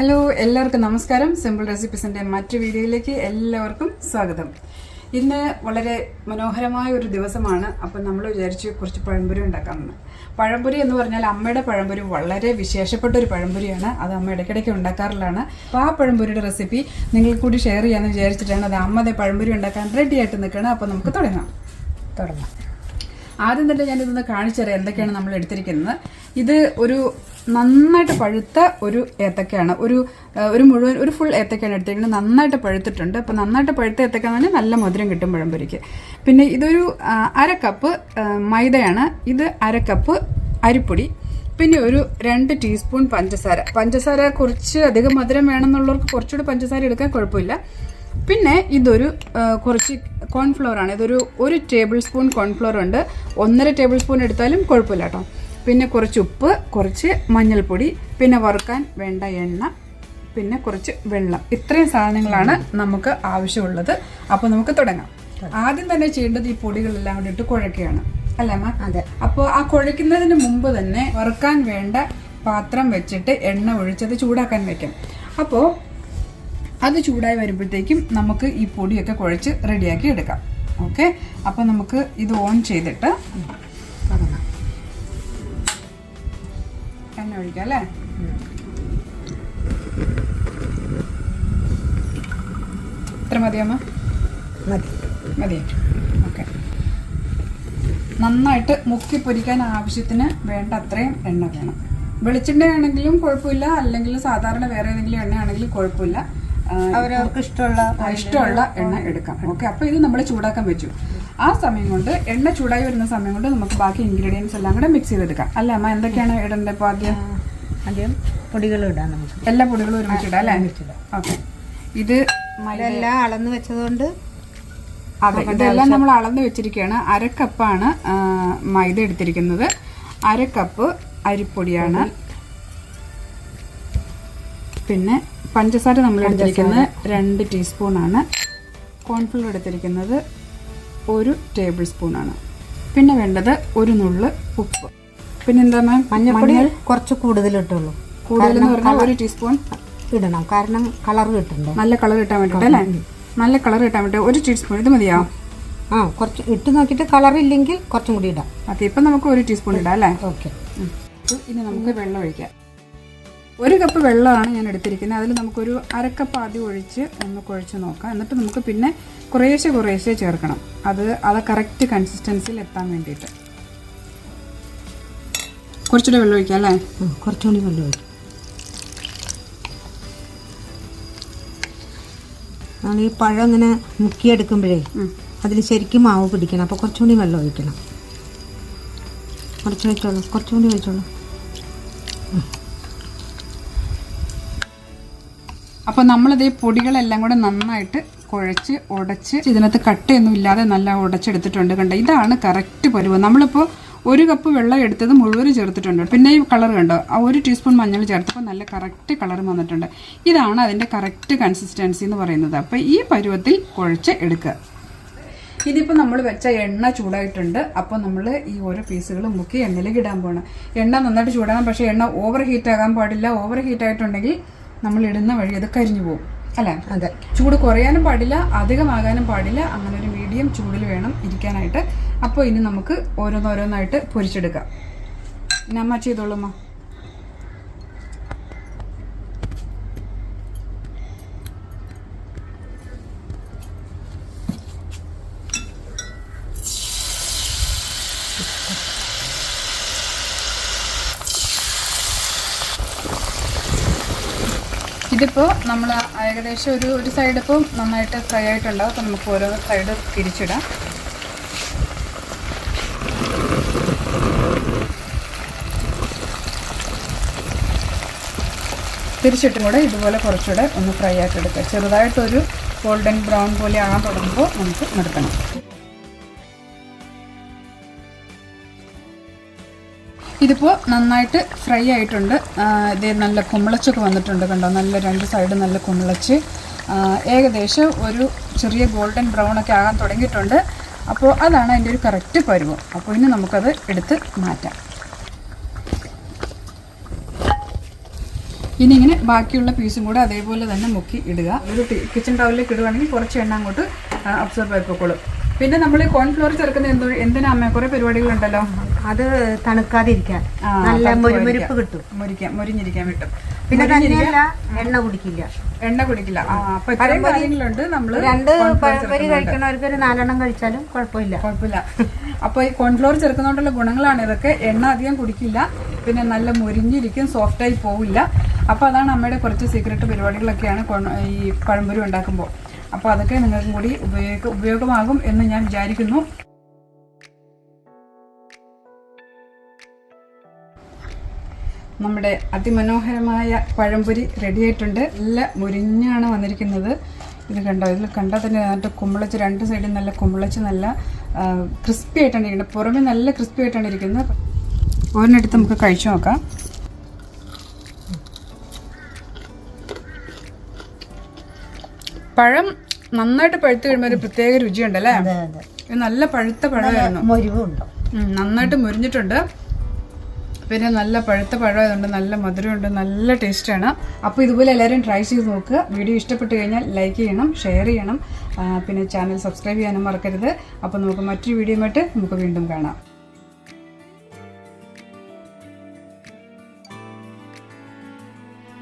Hello, എല്ലാവർക്കും നമസ്കാരം. Simple റെസിപ്പീസിൻ്റെ മറ്റു വീഡിയോയിലേക്ക് എല്ലാവർക്കും സ്വാഗതം. ഇന്ന് വളരെ മനോഹരമായ ഒരു ദിവസമാണ്. അപ്പം നമ്മൾ വിചാരിച്ച് കുറച്ച് പഴംപൊരി ഉണ്ടാക്കാമെന്ന്. പഴംപൊരി എന്ന് പറഞ്ഞാൽ അമ്മയുടെ പഴംപൊരി വളരെ വിശേഷപ്പെട്ട ഒരു പഴംപൊരിയാണ്. അത് അമ്മ ഇടയ്ക്കിടയ്ക്ക് ഉണ്ടാക്കാറുള്ളതാണ്. അപ്പോൾ ആ പഴംപൊരിയുടെ റെസിപ്പി നിങ്ങൾക്ക് കൂടി ഷെയർ ചെയ്യാമെന്ന് വിചാരിച്ചിട്ടാണ്. അത് അമ്മയുടെ പഴംപൊരി ഉണ്ടാക്കാൻ റെഡി ആയിട്ട് നിൽക്കുകയാണ്. അപ്പോൾ നമുക്ക് തുടങ്ങാം. ആദ്യം തന്നെ ഞാനിതൊന്ന് കാണിച്ചു തരാം എന്തൊക്കെയാണ് നമ്മൾ എടുത്തിരിക്കുന്നത്. ഇത് ഒരു നന്നായിട്ട് പഴുത്ത ഒരു ഏത്തക്കയാണ്. ഒരു മുഴുവൻ ഒരു ഫുൾ ഏത്തക്കയാണ് എടുത്തിരിക്കുന്നത്. നന്നായിട്ട് പഴുത്തിട്ടുണ്ട്. അപ്പോൾ നന്നായിട്ട് പഴുത്ത ഏത്തക്ക എന്ന് പറഞ്ഞാൽ നല്ല മധുരം കിട്ടും പഴംപൊരിക്ക്. പിന്നെ ഇതൊരു 1/2 കപ്പ് മൈദയാണ്. ഇത് 1/2 കപ്പ് അരിപ്പൊടി. പിന്നെ ഒരു 2 ടീസ്പൂൺ പഞ്ചസാര കുറച്ച് അധികം മധുരം വേണമെന്നുള്ളവർക്ക് കുറച്ചുകൂടി പഞ്ചസാര എടുക്കാൻ കുഴപ്പമില്ല. പിന്നെ ഇതൊരു കുറച്ച് കോൺഫ്ലവർ ആണ്. ഇതൊരു 1 ടേബിൾ സ്പൂൺ കോൺഫ്ലവർ ഉണ്ട്. 1.5 ടേബിൾ സ്പൂൺ എടുത്താലും കുഴപ്പമില്ല കേട്ടോ. പിന്നെ കുറച്ച് ഉപ്പ്, കുറച്ച് മഞ്ഞൾപ്പൊടി, പിന്നെ വറുക്കാൻ വേണ്ട എണ്ണ, പിന്നെ കുറച്ച് വെള്ളം. ഇത്രയും സാധനങ്ങളാണ് നമുക്ക് ആവശ്യമുള്ളത്. അപ്പോൾ നമുക്ക് തുടങ്ങാം. ആദ്യം തന്നെ ചെയ്യേണ്ടത് ഈ പൊടികളെല്ലാം കൂടി ഇട്ട് കുഴക്കുകയാണ്, അല്ലേ അമ്മ? അതെ. അപ്പോൾ ആ കുഴയ്ക്കുന്നതിന് മുമ്പ് തന്നെ വറുക്കാൻ വേണ്ട പാത്രം വെച്ചിട്ട് എണ്ണ ഒഴിച്ചത് ചൂടാക്കാൻ വെക്കാം. അപ്പോൾ അത് ചൂടായി വരുമ്പോഴത്തേക്കും നമുക്ക് ഈ പൊടിയൊക്കെ കുഴച്ച് റെഡിയാക്കി എടുക്കാം. ഓക്കെ, അപ്പോൾ നമുക്ക് ഇത് ഓൺ ചെയ്തിട്ട് എണ്ണ ഒഴിക്കാം, അല്ലേ? ഇത്ര മതിയമ്മ? മതി. ഓക്കെ, നന്നായിട്ട് മുക്കി പൊരിക്കാൻ ആവശ്യത്തിന് വേണ്ട അത്രയും എണ്ണ വേണം. വെളിച്ചെണ്ണ ആണെങ്കിലും കുഴപ്പമില്ല, അല്ലെങ്കിൽ സാധാരണ വേറെ ഏതെങ്കിലും എണ്ണ ആണെങ്കിലും കുഴപ്പമില്ല. അവരവർക്ക് ഇഷ്ടമുള്ള എണ്ണ എടുക്കാം. ഓക്കെ, അപ്പോൾ ഇത് നമ്മൾ ചൂടാക്കാൻ വെച്ചു. ആ സമയം കൊണ്ട് എണ്ണ ചൂടായി വരുന്ന സമയം കൊണ്ട് നമുക്ക് ബാക്കി ഇൻഗ്രീഡിയൻസ് എല്ലാം കൂടെ മിക്സ് ചെയ്തെടുക്കാം, അല്ലേ അമ്മ? എന്തൊക്കെയാണ് ഇടേണ്ടത്? ഇപ്പോൾ ആദ്യം പൊടികൾ ഇടാം. നമുക്ക് എല്ലാ പൊടികളും ഒരുമിച്ചിടാം, അല്ലേ? ഓക്കെ, ഇത് എല്ലാം അളന്ന് വെച്ചതുകൊണ്ട് അതെ, ഇതെല്ലാം നമ്മൾ അളന്ന് വെച്ചിരിക്കുകയാണ്. 1/2 കപ്പാണ് മൈദ എടുത്തിരിക്കുന്നത്. 1/2 കപ്പ് അരിപ്പൊടിയാണ്. പിന്നെ പഞ്ചസാര നമ്മൾ എടുത്തിരിക്കുന്നത് 2 ടീസ്പൂണാണ്. കോൺഫ്ലവർ എടുത്തിരിക്കുന്നത് 1 ടേബിൾ സ്പൂണാണ്. പിന്നെ വേണ്ടത് ഒരു നുള്ള് ഉപ്പ്. പിന്നെ എന്താ മാം? മഞ്ഞൾപ്പൊടി കുറച്ച് കൂടുതൽ ഇട്ടുള്ളൂ. കൂടുതലെന്ന് പറഞ്ഞാൽ 1 ടീസ്പൂൺ ഇടണം, കാരണം കളർ കിട്ടണ്ടേ, നല്ല കളർ കിട്ടാൻ വേണ്ടിയിട്ട്, അല്ലേ? നല്ല കളർ കിട്ടാൻ വേണ്ടി 1 ടീസ്പൂൺ. ഇത് മതിയോ? കുറച്ച് ഇട്ട് നോക്കിയിട്ട് കളർ ഇല്ലെങ്കിൽ കുറച്ചും കൂടി ഇടാം. ഓക്കെ, ഇപ്പം നമുക്ക് 1 ടീസ്പൂൺ ഇടാം, അല്ലേ? ഓക്കെ. ഇനി നമുക്ക് വെള്ളം ഒഴിക്കാം. 1 കപ്പ് വെള്ളമാണ് ഞാൻ എടുത്തിരിക്കുന്നത്. അതിൽ നമുക്കൊരു 1/2 കപ്പ് ആദ്യം ഒഴിച്ച് ഒന്ന് കുഴച്ച് നോക്കാം. എന്നിട്ട് നമുക്ക് പിന്നെ കുറേശ്ശെ ചേർക്കണം. അത് കറക്റ്റ് കൺസിസ്റ്റൻസിയിൽ എത്താൻ വേണ്ടിയിട്ട്. കുറച്ചുകൂടെ വെള്ളം ഒഴിക്കാം, അല്ലേ? കുറച്ചുകൂടി വെള്ളം ഒഴിക്കാം. നമ്മൾ ഈ പഴം ഇങ്ങനെ മുക്കിയെടുക്കുമ്പോഴേ അതിൽ ശരിക്കും മാവ് പിടിക്കണം. അപ്പോൾ കുറച്ചുകൂടി വെള്ളം ഒഴിക്കണം. കുറച്ചുകൂടി ഒഴിച്ചോളൂ. അപ്പോൾ നമ്മളിത് ഈ പൊടികളെല്ലാം കൂടെ നന്നായിട്ട് കുഴച്ച് ഉടച്ച് ഇതിനകത്ത് കട്ടയൊന്നും ഇല്ലാതെ നല്ല ഉടച്ചെടുത്തിട്ടുണ്ട്. കണ്ടോ, ഇതാണ് കറക്റ്റ് പരുവം. നമ്മളിപ്പോൾ 1 കപ്പ് വെള്ളം എടുത്തത് മുഴുവനും ചേർത്തിട്ടുണ്ട്. പിന്നെ ഈ കളർ കണ്ടോ, 1 ടീസ്പൂൺ മഞ്ഞൾ ചേർത്തപ്പോൾ നല്ല കറക്റ്റ് കളർ വന്നിട്ടുണ്ട്. ഇതാണ് അതിൻ്റെ കറക്റ്റ് കൺസിസ്റ്റൻസി എന്ന് പറയുന്നത്. അപ്പോൾ ഈ പരുവത്തിൽ കുഴച്ച് എടുക്കുക. ഇതിപ്പോൾ നമ്മൾ വെച്ച എണ്ണ ചൂടായിട്ടുണ്ട്. അപ്പോൾ നമ്മൾ ഈ ഓരോ പീസുകൾ മുക്കി എണ്ണയിലേക്ക് ഇടാൻ പോകണം. എണ്ണ നന്നായിട്ട് ചൂടാകാം, പക്ഷേ എണ്ണ ഓവർ ഹീറ്റ് ആകാൻ പാടില്ല. ഓവർ ഹീറ്റ് ആയിട്ടുണ്ടെങ്കിൽ നമ്മൾ ഇടുന്ന വഴി അത് കരിഞ്ഞു പോകും, അല്ലേ? അതെ. ചൂട് കുറയാനും പാടില്ല, അധികമാകാനും പാടില്ല. അങ്ങനെ ഒരു മീഡിയം ചൂടിൽ വേണം ഇരിക്കാനായിട്ട്. അപ്പോൾ ഇനി നമുക്ക് ഓരോന്നോരോന്നായിട്ട് പൊരിച്ചെടുക്കാം. ഇനി അമ്മ ചെയ്തോളൂമ്മ. ഇതിപ്പോൾ നമ്മൾ ഏകദേശം ഒരു സൈഡ് ഇപ്പോൾ നന്നായിട്ട് ഫ്രൈ ആയിട്ടുണ്ടാവും. അപ്പോൾ നമുക്ക് ഓരോ സൈഡ് തിരിച്ചിടാം. തിരിച്ചിട്ടും കൂടെ ഇതുപോലെ കുറച്ചുകൂടെ ഒന്ന് ഫ്രൈ ആക്കി എടുക്കുക. ചെറുതായിട്ടൊരു ഗോൾഡൻ ബ്രൗൺ പോലെ ആകാൻ തുടങ്ങുമ്പോൾ നമുക്ക് നിർത്തണം. ഇതിപ്പോൾ നന്നായിട്ട് ഫ്രൈ ആയിട്ടുണ്ട്. ഇത് നല്ല കുമിളച്ചൊക്കെ വന്നിട്ടുണ്ട്, കണ്ടോ? നല്ല 2 സൈഡ് നല്ല കുമിളച്ച് ഏകദേശം ഒരു ചെറിയ ഗോൾഡൻ ബ്രൗൺ ഒക്കെ ആകാൻ തുടങ്ങിയിട്ടുണ്ട്. അപ്പോൾ അതാണ് അതിൻ്റെ ഒരു കറക്റ്റ് പരുവം. അപ്പോൾ ഇനി നമുക്കത് എടുത്ത് മാറ്റാം. ഇനി ഇങ്ങനെ ബാക്കിയുള്ള പീസും കൂടെ അതേപോലെ തന്നെ മുക്കി ഇടുക. ഒരു കിച്ചൺ ടവലിലേക്ക് ഇടുകയാണെങ്കിൽ കുറച്ച് എണ്ണ അങ്ങോട്ട് അബ്സോർബ് ആയിപ്പോക്കോളും. പിന്നെ നമ്മൾ കോൺഫ്ലോർ ചേർക്കുന്ന എന്തിനാ അമ്മ? കുറെ പരിപാടികളുണ്ടല്ലോ. അത് തണുക്കാതിരിക്കാൻ, നല്ല മുരിമുരിപ്പ് കിട്ടും, മുരിഞ്ഞിരിക്കാൻ കിട്ടും. പിന്നെ തന്നെയല്ല എണ്ണ കുടിക്കില്ല. അപ്പൊ ഇത്രയും കാര്യങ്ങളുണ്ട്. നമ്മൾ 2 പഴംപൊരി കഴിക്കണവർക്ക് ഒരു 4 എണ്ണം കഴിച്ചാലും കുഴപ്പമില്ല. അപ്പൊ ഈ കോൺഫ്ലോർ ചേർക്കുന്നതുകൊണ്ടുള്ള ഗുണങ്ങളാണ് ഇതൊക്കെ. എണ്ണ അധികം കുടിക്കില്ല, പിന്നെ നല്ല മുരിഞ്ഞിരിക്കും, സോഫ്റ്റായി പോവില്ല. അപ്പൊ അതാണ് അമ്മയുടെ കുറച്ച് സീക്രട്ട് പരിപാടികളൊക്കെയാണ് ഈ പഴംപൊരി ഉണ്ടാക്കുമ്പോൾ. അപ്പോൾ അതൊക്കെ നിങ്ങൾക്കും കൂടി ഉപയോഗമാകും എന്ന് ഞാൻ വിചാരിക്കുന്നു. നമ്മുടെ അതിമനോഹരമായ പഴംപൊരി റെഡിയായിട്ടുണ്ട്. നല്ല മുരിഞ്ഞാണ് വന്നിരിക്കുന്നത്. ഇത് കണ്ടോ? ഇതിൽ കണ്ടാൽ തന്നെ അതിൻ്റെ കുമ്പളച്ച് 2 സൈഡും നല്ല കുമ്പളച്ച് നല്ല ക്രിസ്പി ആയിട്ടാണ് ഇരിക്കുന്നത്. പുറമെ നല്ല ക്രിസ്പി ആയിട്ടാണ് ഇരിക്കുന്നത്. ഒരെണ്ണെടുത്ത് നമുക്ക് കഴിച്ചു നോക്കാം. പഴം നന്നായിട്ട് പഴുത്ത് കഴിയുമ്പോൾ ഒരു പ്രത്യേക രുചിയുണ്ടല്ലേ? നല്ല പഴുത്ത പഴമായിരുന്നു, നന്നായിട്ട് മുരിഞ്ഞിട്ടുണ്ട്. പിന്നെ നല്ല പഴുത്ത പഴമായതുകൊണ്ട് നല്ല മധുരമുണ്ട്, നല്ല ടേസ്റ്റാണ്. അപ്പോൾ ഇതുപോലെ എല്ലാവരും ട്രൈ ചെയ്ത് നോക്കുക. വീഡിയോ ഇഷ്ടപ്പെട്ട് കഴിഞ്ഞാൽ ലൈക്ക് ചെയ്യണം, ഷെയർ ചെയ്യണം, പിന്നെ ചാനൽ സബ്സ്ക്രൈബ് ചെയ്യാനും മറക്കരുത്. അപ്പോൾ നമുക്ക് മറ്റൊരു വീഡിയോയുമായിട്ട് നമുക്ക് വീണ്ടും കാണാം.